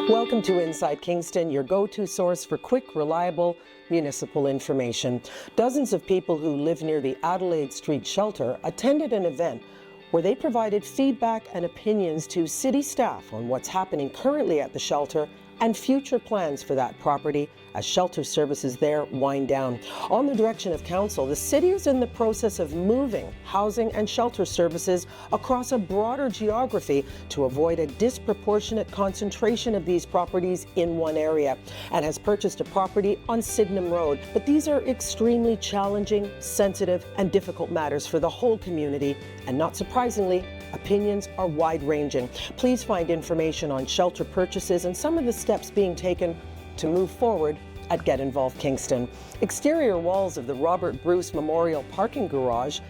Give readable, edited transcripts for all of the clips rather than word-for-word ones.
Welcome to Inside Kingston, your go-to source for quick, reliable municipal information. Dozens of people who live near the Adelaide Street shelter attended an event where they provided feedback and opinions to city staff on what's happening currently at the shelter and future plans for that property as shelter services there wind down. On the direction of council, the city is in the process of moving housing and shelter services across a broader geography to avoid a disproportionate concentration of these properties in one area, and has purchased a property on Sydenham Road. But these are extremely challenging, sensitive, and difficult matters for the whole community, and not surprisingly, opinions are wide-ranging. Please find information on shelter purchases and some of the steps being taken to move forward at Get Involved Kingston. Exterior walls of the Robert Bruce Memorial Parking Garage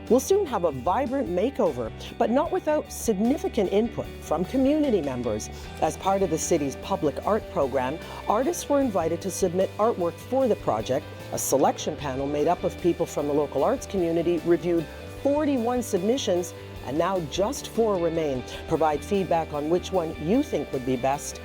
will soon have a vibrant makeover, but not without significant input from community members. As part of the city's public art program, artists were invited to submit artwork for the project. A selection panel made up of people from the local arts community reviewed 41 submissions, and now just 4 remain. Provide feedback on which one you think would be best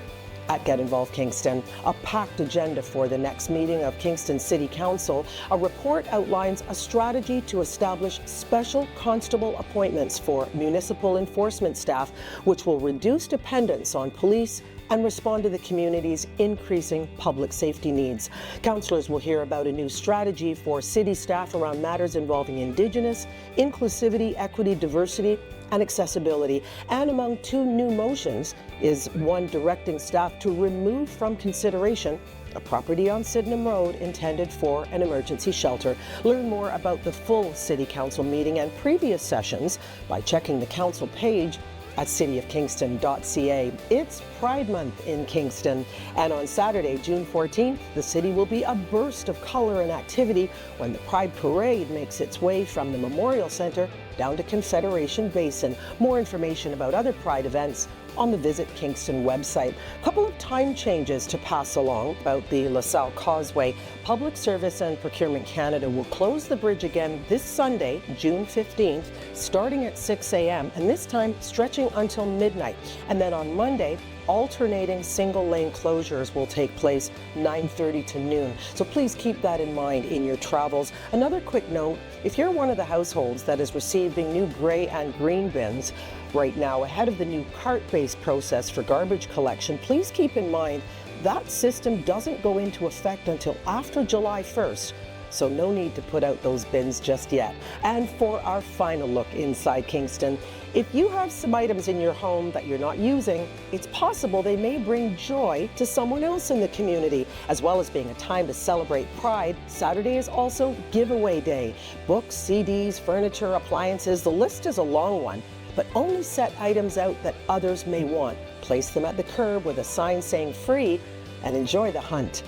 at Get Involved Kingston. A packed agenda for the next meeting of Kingston City Council. A report outlines a strategy to establish special constable appointments for municipal enforcement staff, which will reduce dependence on police and respond to the community's increasing public safety needs. Councillors will hear about a new strategy for city staff around matters involving Indigenous, inclusivity, equity, diversity, and accessibility. And among 2 new motions is one directing staff to remove from consideration a property on Sydenham Road intended for an emergency shelter. Learn more about the full City Council meeting and previous sessions by checking the Council page at cityofkingston.ca. It's Pride Month in Kingston, and on Saturday, June 14th, the city will be a burst of color and activity when the Pride Parade makes its way from the Memorial Centre down to Confederation Basin. More information about other Pride events on the Visit Kingston website. A couple of time changes to pass along about the LaSalle Causeway. Public Service and Procurement Canada will close the bridge again this Sunday, June 15th, starting at 6 a.m. and this time stretching until midnight. And then on Monday, alternating single-lane closures will take place 9:30 to noon. So please keep that in mind in your travels. Another quick note, if you're one of the households that is receiving new gray and green bins right now ahead of the new cart-based process for garbage collection, please keep in mind that system doesn't go into effect until after July 1st. So no need to put out those bins just yet. And for our final look inside Kingston, if you have some items in your home that you're not using, it's possible they may bring joy to someone else in the community. As well as being a time to celebrate Pride, Saturday is also giveaway day. Books, CDs, furniture, appliances, the list is a long one, but only set items out that others may want. Place them at the curb with a sign saying free and enjoy the hunt.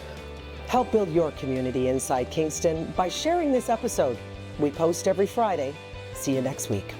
Help build your community inside Kingston by sharing this episode. We post every Friday. See you next week.